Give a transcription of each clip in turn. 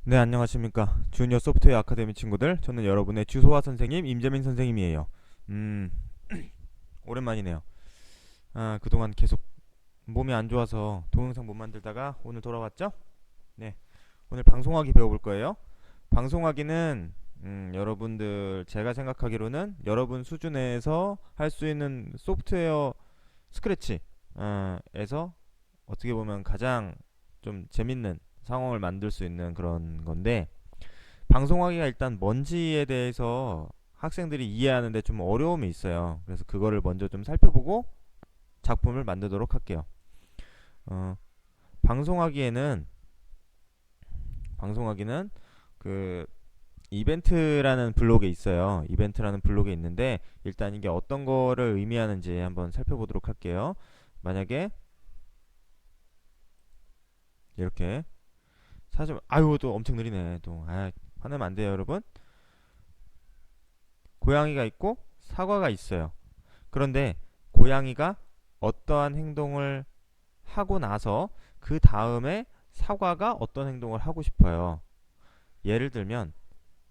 네, 안녕하십니까. 주니어 소프트웨어 아카데미 친구들. 저는 여러분의 주소와 선생님 임재민 선생님이에요. 음, 오랜만이네요. 그동안 계속 몸이 안 좋아서 동영상 못 만들다가 오늘 돌아왔죠? 네, 오늘 방송하기 배워볼 거예요. 방송하기는 여러분들 제가 생각하기로는 여러분 수준에서 할 수 있는 소프트웨어 스크래치 에서 어떻게 보면 가장 좀 재밌는 상황을 만들 수 있는 그런 건데, 방송하기가 일단 뭔지에 대해서 학생들이 이해하는데 좀 어려움이 있어요. 그래서 그거를 먼저 좀 살펴보고 작품을 만들도록 할게요. 어, 방송하기에는 방송하기는 그 이벤트라는 블록에 있어요. 이벤트라는 블록에 있는데, 일단 이게 어떤 거를 의미하는지 한번 살펴보도록 할게요. 만약에 이렇게 사실 아유 또 엄청 느리네. 또 화내면 안 돼요, 여러분. 고양이가 있고 사과가 있어요. 그런데 고양이가 어떠한 행동을 하고 나서 그 다음에 사과가 어떤 행동을 하고 싶어요. 예를 들면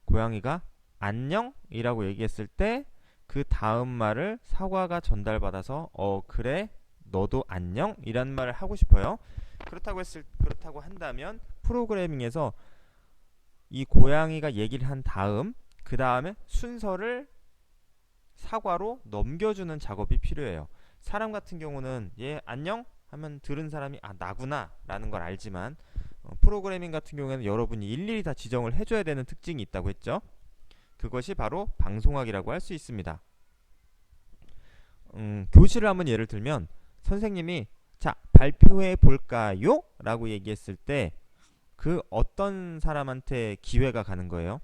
고양이가 안녕이라고 얘기했을 때 그 다음 말을 사과가 전달받아서 그래 너도 안녕 이란 말을 하고 싶어요. 그렇다고 한다면 프로그래밍에서 이 고양이가 얘기를 한 다음 그 다음에 순서를 사과로 넘겨주는 작업이 필요해요. 사람 같은 경우는 얘 안녕 하면 들은 사람이 나구나 라는 걸 알지만, 프로그래밍 같은 경우에는 여러분이 일일이 다 지정을 해줘야 되는 특징이 있다고 했죠. 그것이 바로 방송학이라고 할 수 있습니다. 교실을 한번 예를 들면 선생님이 자 발표해 볼까요? 라고 얘기했을 때 그 어떤 사람한테 기회가 가는 거예요?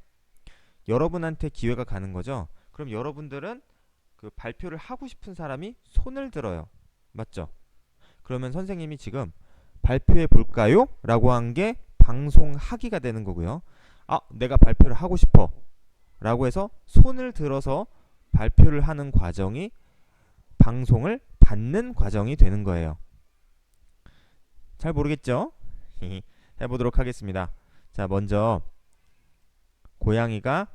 여러분한테 기회가 가는 거죠. 그럼 여러분들은 그 발표를 하고 싶은 사람이 손을 들어요. 맞죠? 그러면 선생님이 지금 발표해 볼까요? 라고 한 게 방송하기가 되는 거고요. 내가 발표를 하고 싶어. 라고 해서 손을 들어서 발표를 하는 과정이 방송을 받는 과정이 되는 거예요. 잘 모르겠죠? 해보도록 하겠습니다. 자, 먼저 고양이가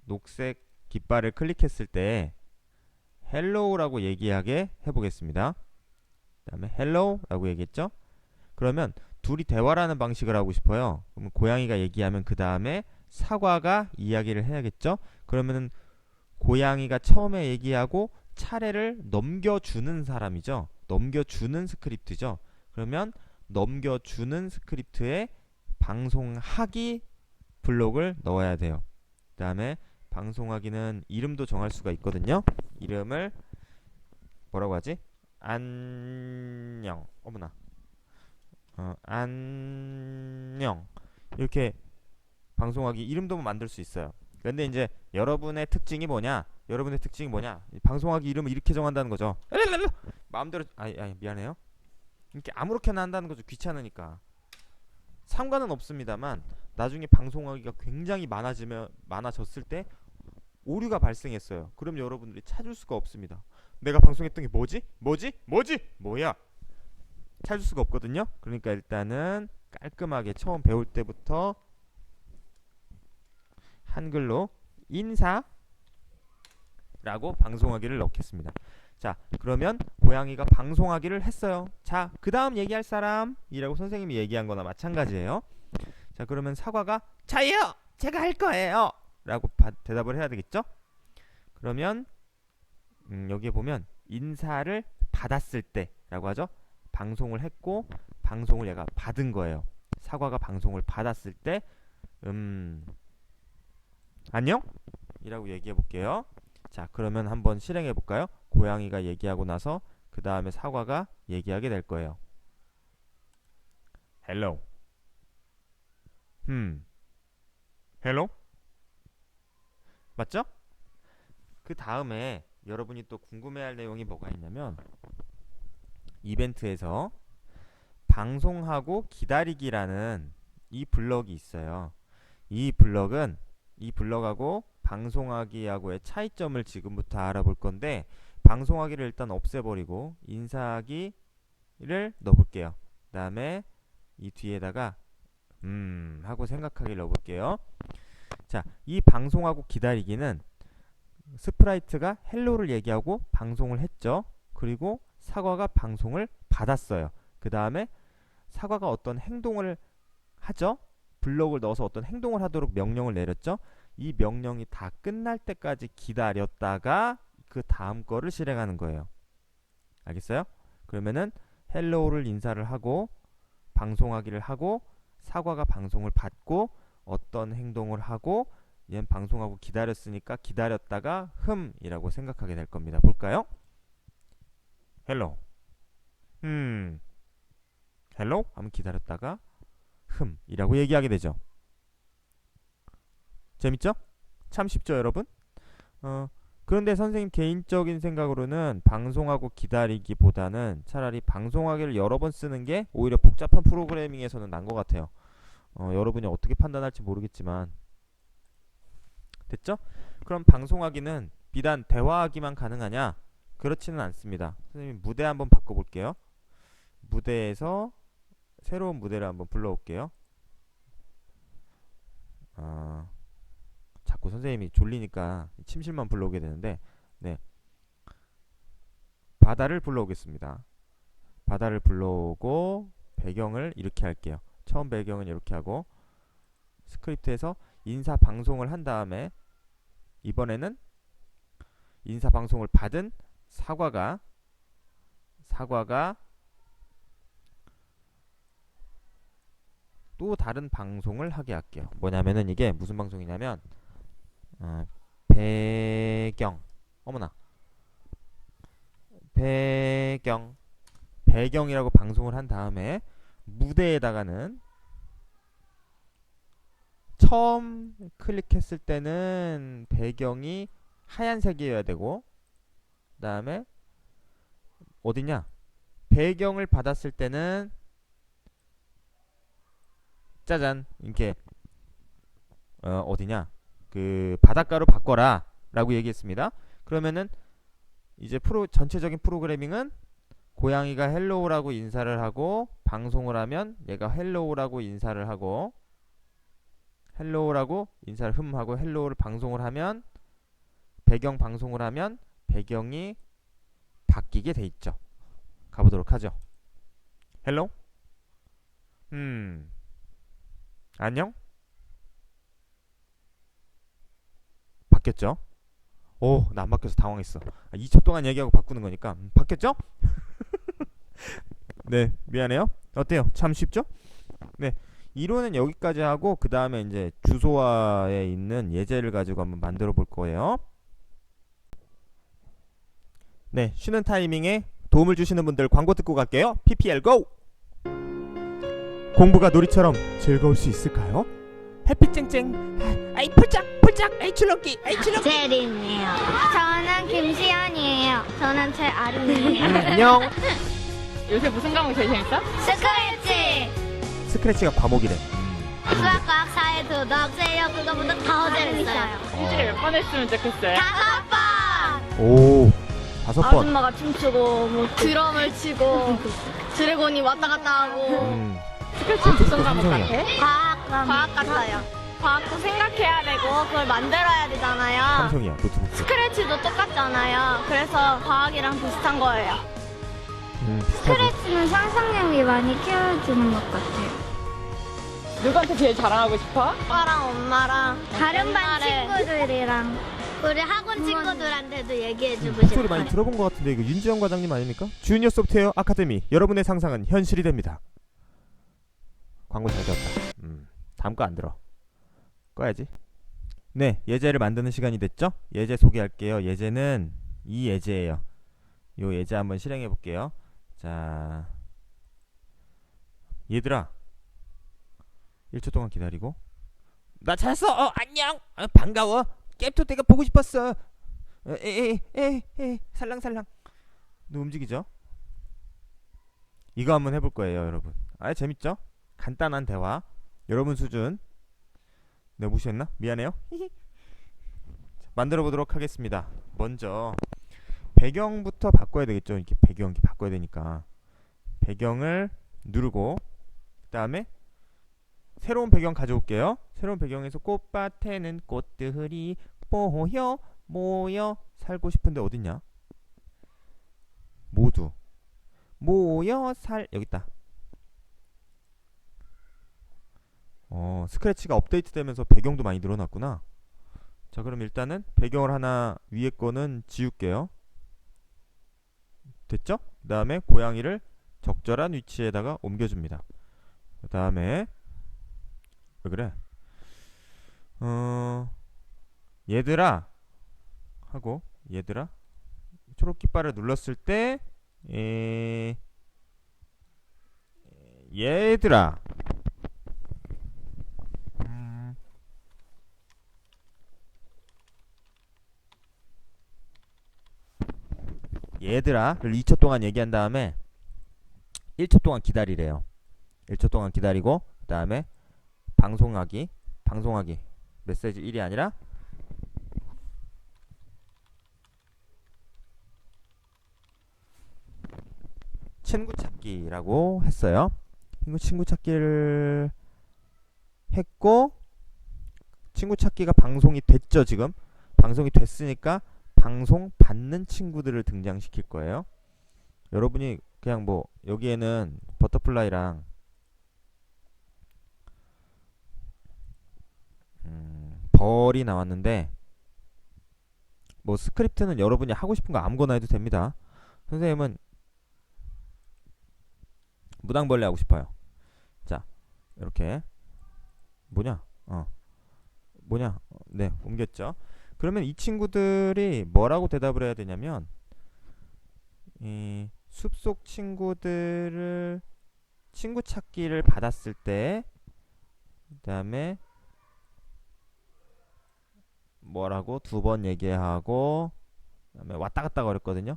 녹색 깃발을 클릭했을 때 헬로우라고 얘기하게 해보겠습니다. 그 다음에 헬로우라고 얘기했죠. 그러면 둘이 대화라는 방식을 하고 싶어요. 그럼 고양이가 얘기하면 그 다음에 사과가 이야기를 해야겠죠. 그러면은 고양이가 처음에 얘기하고 차례를 넘겨주는 사람이죠. 넘겨주는 스크립트죠. 그러면 넘겨주는 스크립트에 방송하기 블록을 넣어야 돼요. 그 다음에 방송하기는 이름도 정할 수가 있거든요. 이름을 뭐라고 하지? 안녕. 어머나. 안녕. 이렇게 방송하기 이름도 만들 수 있어요. 근데 이제 여러분의 특징이 뭐냐? 여러분의 특징이 뭐냐? 방송하기 이름을 이렇게 정한다는 거죠. 마음대로 미안해요. 이렇게 아무렇게나 한다는 거죠. 귀찮으니까. 상관은 없습니다만 나중에 방송하기가 굉장히 많아졌을 때 오류가 발생했어요. 그럼 여러분들이 찾을 수가 없습니다. 내가 방송했던 게 뭐지? 뭐지? 뭐지? 뭐야? 찾을 수가 없거든요. 그러니까 일단은 깔끔하게 처음 배울 때부터 한글로 인사라고 방송하기를 넣겠습니다. 자, 그러면 고양이가 방송하기를 했어요. 자, 그 다음 얘기할 사람이라고 선생님이 얘기한 거나 마찬가지예요. 자, 그러면 사과가 저요! 제가 할 거예요! 라고 대답을 해야 되겠죠? 그러면 여기에 보면 인사를 받았을 때라고 하죠. 방송을 했고 방송을 얘가 받은 거예요. 사과가 방송을 받았을 때 안녕? 이라고 얘기해 볼게요. 자, 그러면 한번 실행해 볼까요? 고양이가 얘기하고 나서 그 다음에 사과가 얘기하게 될 거예요. Hello. Hello? 맞죠? 그 다음에 여러분이 또 궁금해할 내용이 뭐가 있냐면 이벤트에서 방송하고 기다리기라는 이 블럭이 있어요. 이 블럭하고 방송하기하고의 차이점을 지금부터 알아볼 건데, 방송하기를 일단 없애버리고 인사하기를 넣어볼게요. 그 다음에 이 뒤에다가 하고 생각하기를 넣어볼게요. 자, 이 방송하고 기다리기는 스프라이트가 헬로를 얘기하고 방송을 했죠. 그리고 사과가 방송을 받았어요. 그 다음에 사과가 어떤 행동을 하죠. 블록을 넣어서 어떤 행동을 하도록 명령을 내렸죠. 이 명령이 다 끝날 때까지 기다렸다가 그 다음 거를 실행하는 거예요. 알겠어요? 그러면은 헬로우를 인사를 하고 방송하기를 하고 사과가 방송을 받고 어떤 행동을 하고 얘는 방송하고 기다렸으니까 기다렸다가 이라고 생각하게 될 겁니다. 볼까요? 헬로 헬로 하면 기다렸다가 이라고 얘기하게 되죠. 재밌죠? 참 쉽죠, 여러분? 그런데 선생님 개인적인 생각으로는 방송하고 기다리기보다는 차라리 방송하기를 여러 번 쓰는 게 오히려 복잡한 프로그래밍에서는 난 것 같아요. 여러분이 어떻게 판단할지 모르겠지만 됐죠? 그럼 방송하기는 비단 대화하기만 가능하냐? 그렇지는 않습니다. 선생님 무대 한번 바꿔볼게요. 무대에서 새로운 무대를 한번 불러올게요. 자꾸 선생님이 졸리니까 침실만 불러오게 되는데, 네, 바다를 불러오겠습니다. 바다를 불러오고 배경을 이렇게 할게요. 처음 배경은 이렇게 하고 스크립트에서 인사 방송을 한 다음에 이번에는 인사 방송을 받은 사과가 또 다른 방송을 하게 할게요. 뭐냐면은 이게 무슨 방송이냐면 배경 어머나 배경이라고 방송을 한 다음에 무대에다가는 처음 클릭했을 때는 배경이 하얀색이어야 되고 그 다음에 어디냐 배경을 받았을 때는 짜잔 이렇게 어디냐 그 바닷가로 바꿔라 라고 얘기했습니다. 그러면은 이제 전체적인 프로그래밍은 고양이가 헬로우라고 인사를 하고 방송을 하면 얘가 헬로우라고 인사를 하고 헬로우라고 인사를 하고 헬로우를 방송을 하면 배경 방송을 하면 배경이 바뀌게 돼 있죠. 가보도록 하죠. 헬로 안녕 바뀌었죠? 오, 나 안 바뀌어서 당황했어. 2초 동안 얘기하고 바꾸는 거니까 바뀌었죠? 네, 미안해요. 어때요? 참 쉽죠? 네, 이론은 여기까지 하고 그 다음에 이제 주소화에 있는 예제를 가지고 한번 만들어 볼 거예요. 네, 쉬는 타이밍에 도움을 주시는 분들 광고 듣고 갈게요. PPL GO! 공부가 놀이처럼 즐거울 수 있을까요? 햇빛 쨍쨍 아이 폴짝 아이 출렁기 제린이에요. 저는 김시연이에요. 저는 최아린이에요. 안녕. 요새 무슨 과목이 제일 재밌어? 스크래치! 스크래치가 과목이래. 수학, 과학, 사회, 도덕, 체육 그거보다 더 재밌어요. 일주일에 몇 번 했으면 좋겠어요. 5번! 오, 5번. 아줌마가 춤추고 뭐 드럼을 치고 드래곤이 왔다 갔다 하고 스크래치 무슨 과목 삼성이야. 같아? 과학 같아요. 과학도 생각해야 되고 그걸 만들어야 되잖아요. 삼성이야 노트북. 스크래치도 똑같잖아요. 그래서 과학이랑 비슷한 거예요. 비슷하지. 스트레스는 상상력이 많이 키워주는 것 같아요. 누구한테 제일 자랑하고 싶어? 아빠랑 엄마랑 다른 반 옛날에 친구들이랑 우리 학원 친구들한테도 얘기해주고 소리 싶어요. 많이 들어본 것 같은데 이거 윤지영 과장님 아닙니까? 주니어 소프트웨어 아카데미 여러분의 상상은 현실이 됩니다. 광고 잘 되었다. 다음 거 안 들어. 꺼야지. 네, 예제를 만드는 시간이 됐죠? 예제 소개할게요. 예제는 이 예제예요. 요 예제 한번 실행해 볼게요. 자, 얘들아 1초 동안 기다리고 나 찾았어. 안녕. 반가워. 깹토 때가 보고 싶었어. 살랑살랑. 너 움직이죠? 이거 한번 해볼 거예요, 여러분. 재밌죠? 간단한 대화. 여러분 수준. 내가 무시했나? 미안해요. 만들어 보도록 하겠습니다. 먼저 배경부터 바꿔야 되겠죠. 이렇게 배경기 바꿔야 되니까 배경을 누르고 그 다음에 새로운 배경 가져올게요. 새로운 배경에서 꽃밭에는 꽃들이 모여 모여 살고 싶은데 어딨냐? 모두 모여 살 여기 있다. 스크래치가 업데이트되면서 배경도 많이 늘어났구나. 자, 그럼 일단은 배경을 하나 위에 거는 지울게요. 됐죠? 그 다음에 고양이를 적절한 위치에다가 옮겨줍니다. 그 다음에 왜 그래? 얘들아 하고 얘들아 초록 깃발을 눌렀을 때 얘들아 얘들아를 2초 동안 얘기한 다음에 1초 동안 기다리래요. 1초 동안 기다리고 그 다음에 방송하기 메시지 1이 아니라 친구 찾기라고 했어요. 친구 찾기를 했고 친구 찾기가 방송이 됐죠. 지금 방송이 됐으니까 방송 받는 친구들을 등장시킬 거예요. 여러분이 그냥 뭐 여기에는 버터플라이랑 벌이 나왔는데 뭐 스크립트는 여러분이 하고 싶은 거 아무거나 해도 됩니다. 선생님은 무당벌레 하고 싶어요. 자, 이렇게 네, 옮겼죠. 그러면 이 친구들이 뭐라고 대답을 해야 되냐면 이 숲속 친구들을 친구 찾기를 받았을 때 그다음에 뭐라고 두 번 얘기하고 그다음에 왔다 갔다 거렸거든요.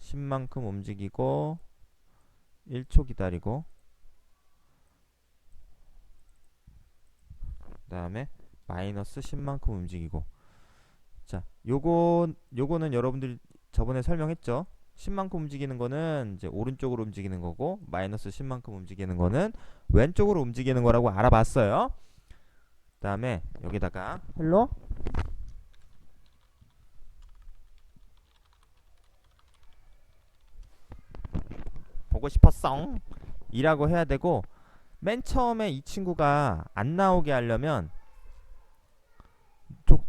10만큼 움직이고 1초 기다리고 그 다음에 마이너스 10만큼 움직이고. 자, 요거는 여러분들이 저번에 설명했죠. 10만큼 움직이는 거는 이제 오른쪽으로 움직이는 거고 마이너스 10만큼 움직이는 거는 왼쪽으로 움직이는 거라고 알아봤어요. 그 다음에 여기다가 헬로 보고 싶었어 이라고 해야 되고, 맨 처음에 이 친구가 안 나오게 하려면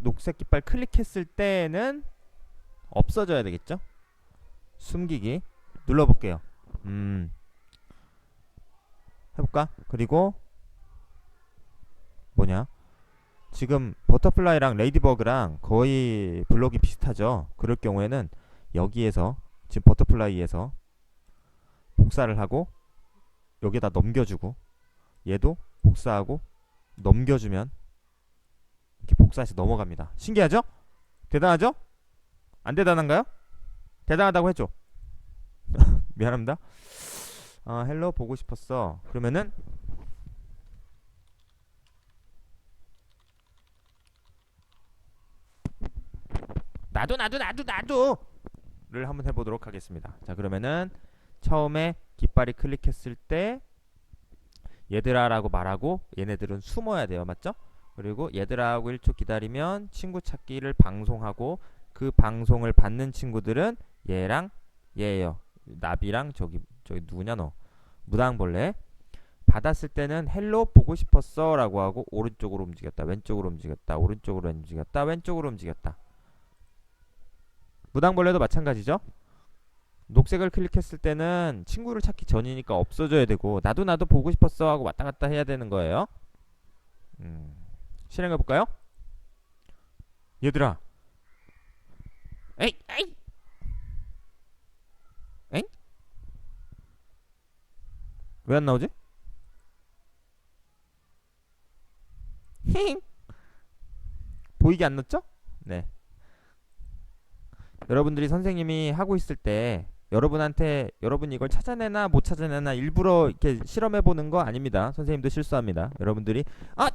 녹색 깃발 클릭했을 때는 없어져야 되겠죠. 숨기기 눌러볼게요. 해볼까? 그리고 뭐냐, 지금 버터플라이랑 레이디버그랑 거의 블록이 비슷하죠. 그럴 경우에는 여기에서 지금 버터플라이에서 복사를 하고 여기다 넘겨주고 얘도 복사하고 넘겨주면 이렇게 복사해서 넘어갑니다. 신기하죠? 대단하죠? 안 대단한가요? 대단하다고 해줘. 미안합니다. 헬로 보고 싶었어. 그러면은 나도를 한번 해보도록 하겠습니다. 자, 그러면은 처음에 깃발이 클릭했을 때 얘들아라고 말하고 얘네들은 숨어야 돼요. 맞죠? 그리고 얘들아하고 1초 기다리면 친구 찾기를 방송하고 그 방송을 받는 친구들은 얘랑 얘예요. 나비랑 저기 누구냐 너, 무당벌레. 받았을 때는 헬로 보고 싶었어 라고 하고 오른쪽으로 움직였다, 왼쪽으로 움직였다, 오른쪽으로 움직였다, 왼쪽으로 움직였다. 무당벌레도 마찬가지죠. 녹색을 클릭했을 때는 친구를 찾기 전이니까 없어져야 되고 나도 보고 싶었어 하고 왔다 갔다 해야 되는 거예요. 실행해 볼까요? 얘들아, 에이 왜 안 나오지? 보이게 안 넣었죠? 네. 여러분들이 선생님이 하고 있을 때 여러분이 이걸 찾아내나 못 찾아내나 일부러 이렇게 실험해 보는 거 아닙니다. 선생님도 실수합니다. 여러분들이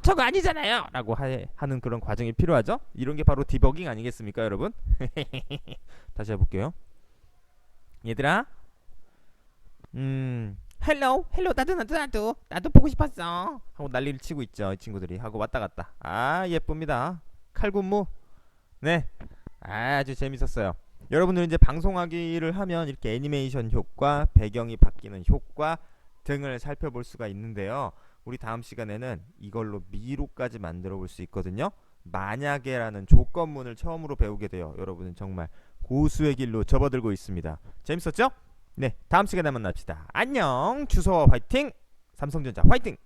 저거 아니잖아요 라고 하는 그런 과정이 필요하죠. 이런 게 바로 디버깅 아니겠습니까, 여러분? 다시 해볼게요. 얘들아, 헬로 나도 보고 싶었어 하고 난리를 치고 있죠. 이 친구들이 하고 왔다 갔다. 아 예쁩니다. 칼군무. 네, 아주 재밌었어요. 여러분들 이제 방송하기를 하면 이렇게 애니메이션 효과, 배경이 바뀌는 효과 등을 살펴볼 수가 있는데요. 우리 다음 시간에는 이걸로 미로까지 만들어 볼 수 있거든요. 만약에라는 조건문을 처음으로 배우게 돼요. 여러분은 정말 고수의 길로 접어들고 있습니다. 재밌었죠? 네, 다음 시간에 만납시다. 안녕. 주소와 화이팅. 삼성전자 화이팅.